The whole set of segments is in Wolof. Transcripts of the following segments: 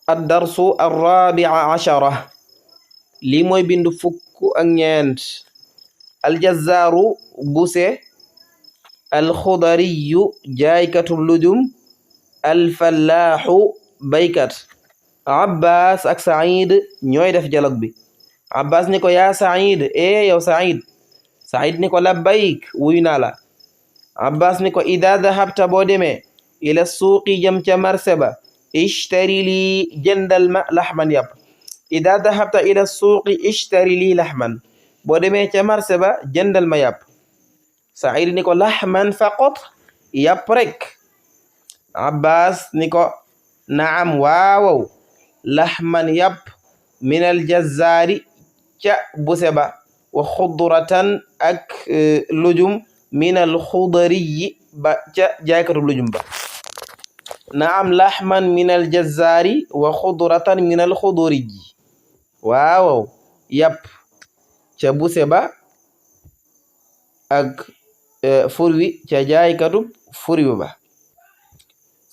ad-darsu ar-rabi'a ashara lii mooy bindu fukk ak ñeent aljazzaaru buse alxudariyu jaaykatu lujum alfallaaxu baykat Abbas ak Saïd ñooy def dialogue bi Abbas ni ko yaa Saïd yow Saïd ni ko labbayk wuyu naa la Abbas ni ko ida dahabta boo demee ila suuqi jëm ca marché ba ishtari lii jëndal ma laxman yàpp ida dahabta ila suuqi ishtari lii laxman boo demee ca marché ba jëndal ma yàpp Saïd ni ko laxman faqat yàpp rek Abbas ni ko naam waawaw laxman yàpp minal jazzaari ca buse ba wa xudratan ak lujum minal xudariyi ba ca jaaykatu lujum ba naam laxman minal jazzaari wa xudratan minal xudariyi waawaw yàpp ca buse ba ak furwi ca jaaykatu furwi ba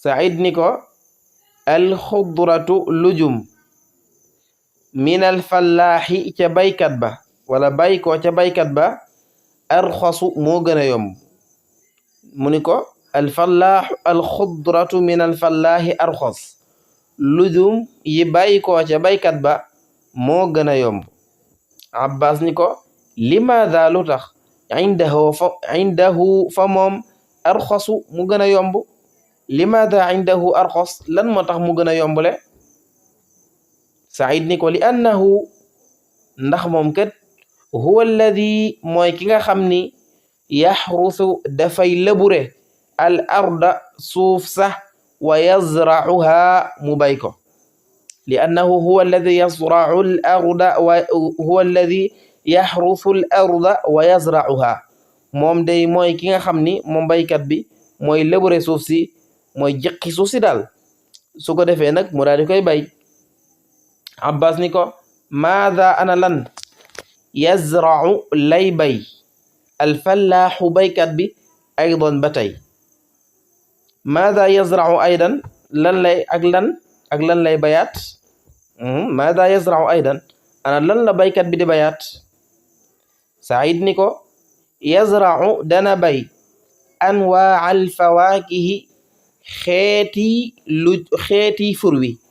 Saïd ni ko alxudratu lujum minal fallaaxi ca baykat ba wala baykoo ca baykat ba arxasu moo gën a yomb mu ni ko alfallaaxu alxudratu minal fallaaxi arxas lujum yi baykoo ca baykat ba moo gën a yomb Abbas ni ko limaada lu tax indahu fa moom arxasu mu gën a yomb limaada indahu arxas lan moo tax mu gën a yombule Saïd ni ko li annahu ndax moom kat huwa alladi mooy ki nga xam ni yaxrusu dafay labure al arda suuf sax wa yazra'uha mu bay ko li annahu huwa alladi yazra'u al arda wa huwa alladi yaxrusu al arda wa yazra'uha moom day mooy ki nga xam ni moom baykat bi mooy labure suuf si mooy jëqi suuf si daal su ko defee nag mu daal di koy bay Abbas ni ko maada ana lan yazra'u lay bay alfallaaxu baykat bi aydan ba tey maada yazra'u aydan lan lay ak lan lay bayaat maada yazra'u aydan ana lan la baykat bi di bayaat Saïd ni ko yazra'u dana bay anwaa alfawaakihi xeeti furwi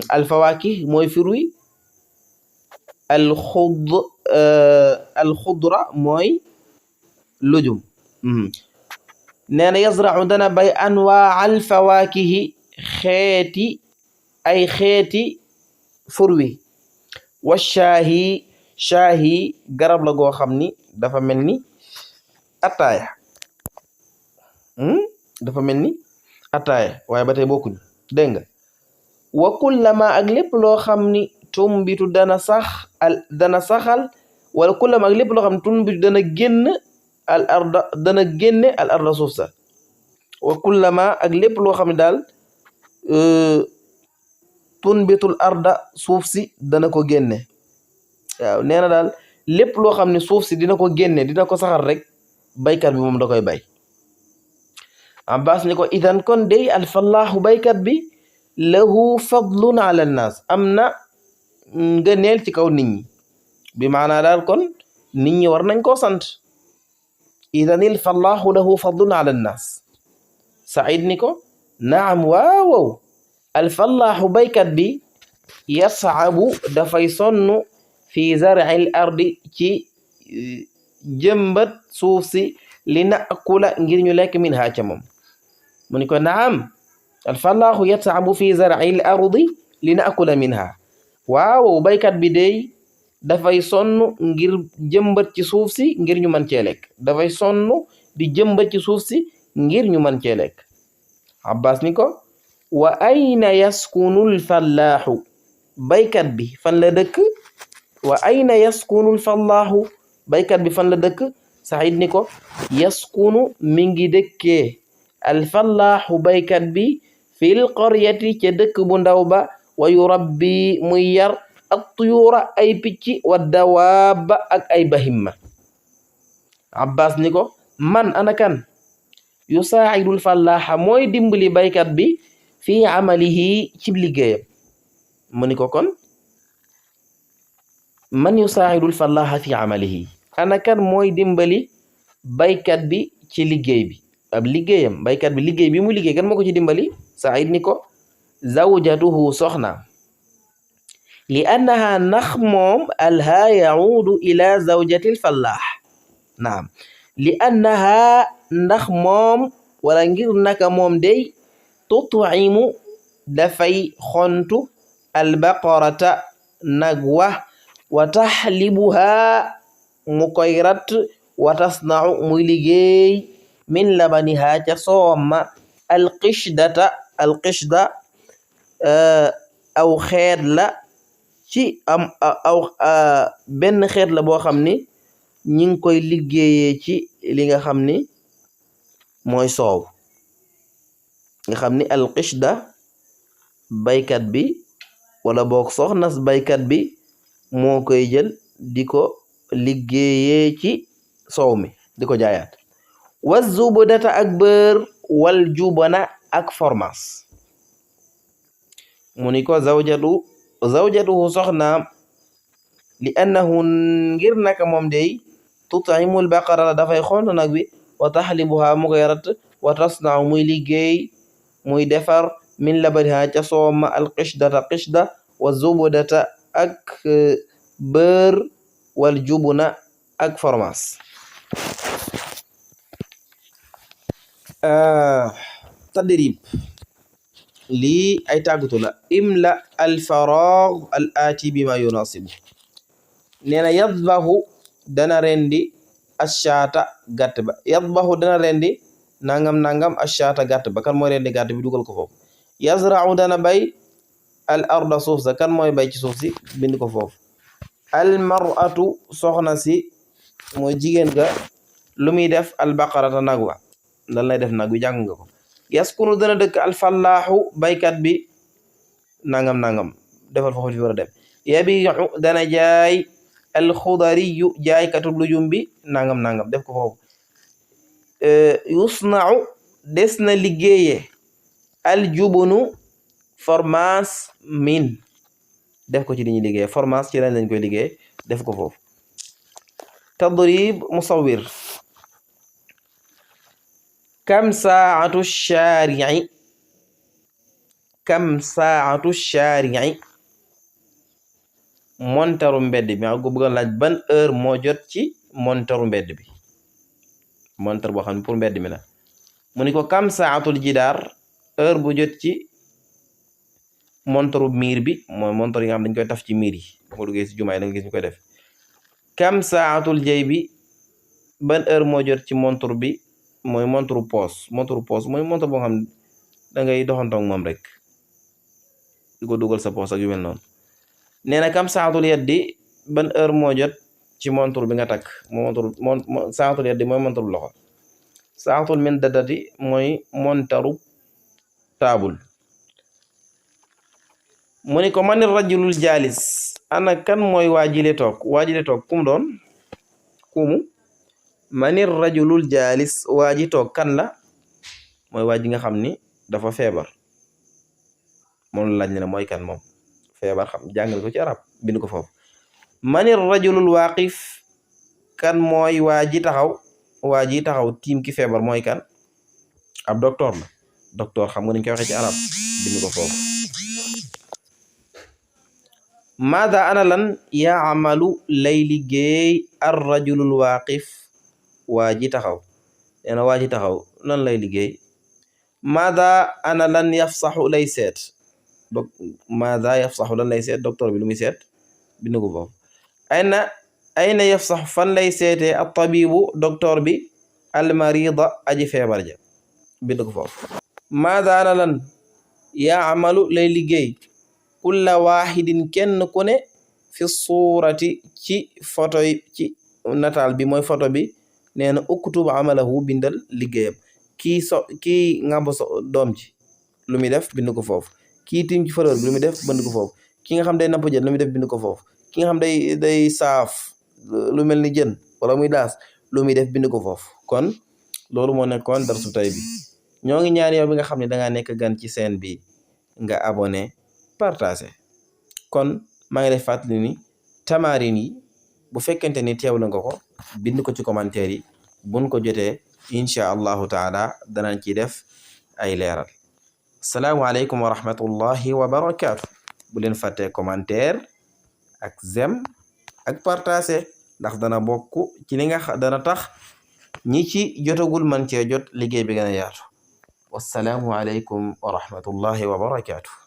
alfawaakih mooy furwi alxudra mooy lujum nee na yazra'u dana bay anwaa alfawaakihi xeeti furwi wa shaahi garab la goo xam ni dafa mel ni ataaya waaye ba tey bokkuñ dégg nga wa kullama ak lépp loo xam ni tumbitu dana saxal wala kullama ak lépp loo xam ni tumbitu dana génne al arda suuf sa wa kullama ak lépp loo xam ne daal tunbitul arda suuf si dana ko génne waaw nee na daal lépp loo xam ne suuf si dina ko génne dina ko saxal rek baykat bi moom da koy bay Abbas ni ko idan kon day alfallaaxu baykat bi lahu fadlun ala nnaas am na ngëneel ci kaw nit ñi bi maanaa daal kon nit ñi war nañ koo sant idan alfallaaxu lahu fadlun ala nnaas Saïd ni ko naam waaw alfallaaxu baykat bi yasaabu dafay sonn fi zar'il ardi ci jëmbat suuf si li naakula ngir ñu lekk min haa ca moom mu ni ko naam alfallaaxu yasaabu fi zar'il ardi li naakula minha waaw baykat bi dey dafay sonn ngir jëmbat ci suuf si ngir ñu mën cee lekk dafay sonn di jëmbat ci suuf si ngir ñu mën cee lekk Abbas ni ko wa ayna yaskunul fallaaxu baykat bi fan la dëkk wa ayna yaskunul fallaaxu baykat bi fan la dëkk Saïd ni ko yaskunu mi ngi dëkkee alfallaaxu baykat bi fil qaryati ca dëkk bu ndaw ba wa yurabbi muy yar at-tuyuura ay picc wa dawaaba ak ay bahimma Abbas ni ko man anakan yusaacidul fallaaxa mooy dimbali baykat bi fii amalihi cib liggéeyam mu ni ko kon man yusaaidul fallaha fi amalihi ana kan mooy dimbali baykat bi ci liggéey bi ab liggéeyam baykat bi liggéey bi mu liggéey kan moo ko ci dimbali Saïd ni ko zawjatuhu soxna li annaha ndax moom alhaa yaudu ila zawjatil fallah naam li annaha ndax moom wala ngir naka moom day tut'imu dafay xontu albaqarata nag wa taxlibuha mu koy rat wa tasna'u muy liggéey min labaniha ca sooma alqishda aw xeet la ci benn xeet la boo xam ni ñi ngi koy liggéeyee ci li nga xam ni mooy soow nga xam ni alqishda baykat bi wala boog soxnas baykat bi moo koy jël di ko liggéeyee ci soow mi di ko jaayaat wa zubdata ak bër wal jubana ak fromage mu ni ko zawjatuhu soxnaam li annahu ngir naka moom day tut'imul baqara dafay xont nag bi wa taxlibuha mu koy rat wa tasna'u muy liggéey muy defar min labaniha ca sooma al qishda wa zubdata ak bër wal jubuna ak fromage tadrib lii ay tàggatu la imla al faragh al ati bima yunasibu nee na yadbahu dana rendi ashaata gàtt ba yadbahu dana rendi nangam ashaata gàtt ba kan mooy rendi gàtt bi dugal ko foofu yazra'u dana bay al arda suuf sa kan mooy bay ci suuf si bind ko foofu al mar'atu soxna si mooy jigéen ga lu muy def al baqarata nag wa lan lay def nag wi jàng nga ko yaskunu dana dëkk al fallaaxu baykat bi nangam defal foofu fi war a dem yabi'u dana jaay al xudariyu jaaykatu lujum bi nangam def ko foofu yusna'u des na liggéeye al jubunu fromage min def ko ci li ñuy liggéey fromage ci lañ koy liggéey def ko foofu tadrib musawwir kam saa'atu shaari'i montaru mbedd bi ko bëggoon laaj ban heure moo jot ci montaru mbedd bi montar boo xam ne pour mbedd mi la mu ni ko kam saatul jidaar heure bu jot ci montaru miir bi mooy montar yi nga xam dañ koy taf ci miir yi boo duggee si jumaa yi da nga gis ñu koy def kam saatul jay bi ban heure moo jot ci montar bi mooy montaru poos mooy montar boo xam ne da ngay doxantoog moom rek di ko dugal sa poos ak yu mel noonu nee na kam saatul yaddi ban heure moo jot ci montar bi nga takk saatul yaddi mooy montaru loxo saatul min dadati mooy montaru taabul mu ni ko man rajulul jaalis ana kan mooy waajile toog kum doon kumu manir rajulul jaalis waaji toog kan la mooy waaji nga xam ni dafa feebar moom la laaj ne mooy kan moom feebar xam jàngal ko ci arab bind ko foofu manir rajulul waaqif kan mooy waaji taxaw tiim ki feebar mooy kan ab docteur la docteur xam nga niñ koy waxee ci arab bind ko foofu maada ana lan yaamalu lay liggéey ar rajulul waaqif waaji taxaw nee na waaji taxaw lan lay liggéey maada ana lan yafsaxu lay seet maada yafsaxu lan lay seet docteur bi lu muy seet bind ko foofu ayna yafsaxu fan lay seetee at tabibu docteur bi al marida aji feebar ja bind ko foofu maada ana lan yaamalu lay liggéey kulla waxidin kenn ku ne fi suurati ci photo yi ci nataal bi mooy photo bi nee na uktub amalahu bindal liggéeyam kii ngàmb doom ci lu muy def bind ko foofu kii tim ci fleur bi lu muy def bind ko foofu ki nga xam day napp jën lu muy def bind ko foofu ki nga xam day saaf lu mel ni jën wala muy daas lu muy def bind ko foofu kon loolu moo nekkoon darsu tay bi ñoo ngi ñaan yow bi nga xam ne dangaa nekk gan ci chaîne bi nga abonné partagé kon maa ngi lay fàttali ni tamarin yi bu fekkente ni teewlu nga ko bind ko ci commentaire yi buñ ko jotee incha allahu taala danañ ci def ay leeral. salaamualeykum wa rahmatullahi wa barakaatu. bu leen fàttee commentaire ak j'aime ak partager ndax dana bokk ci li nga dana tax ñi ci jotagul man cee jot liggéey bi gën a yaatu. wassalaamu aleykum wa rahmatullahi wa barakaatu.